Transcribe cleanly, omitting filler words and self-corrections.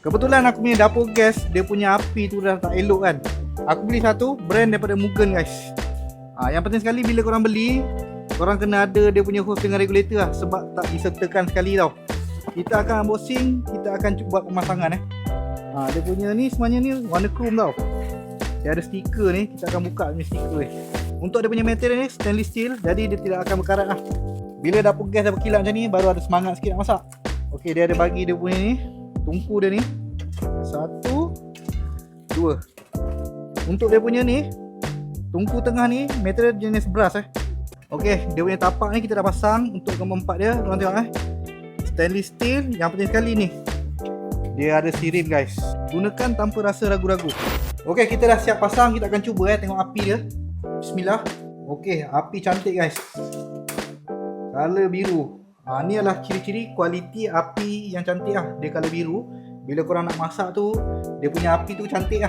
Kebetulan aku punya dapur gas, dia punya api tu dah tak elok kan. Aku beli satu brand daripada Mugen guys. Yang penting sekali bila korang beli, korang kena ada dia punya hose dengan regulator lah, sebab tak disertakan sekali tau. Kita akan unboxing, kita akan buat pemasangan dia punya ni sebenarnya ni warna chrome tau. Dia ada stiker ni, kita akan buka ni stiker ni. Untuk dia punya material ni stainless steel, jadi dia tidak akan berkarat lah. Bila dapur gas dah berkilat macam ni, baru ada semangat sikit nak masak. Okey, dia ada bagi dia punya ni, tungku dia ni. 1, 2. Untuk dia punya ni, tungku tengah ni material jenis brass Okey, dia punya tapak ni kita dah pasang untuk nombor 4 dia. Korang tengok stainless steel. Yang penting sekali ni, dia ada sirip guys. Gunakan tanpa rasa ragu-ragu. Okey, kita dah siap pasang. Kita akan cuba tengok api dia. Bismillah. Okey, api cantik guys. Color biru. Ni adalah ciri-ciri kualiti api yang cantik Dia color biru. Bila korang nak masak tu, dia punya api tu cantik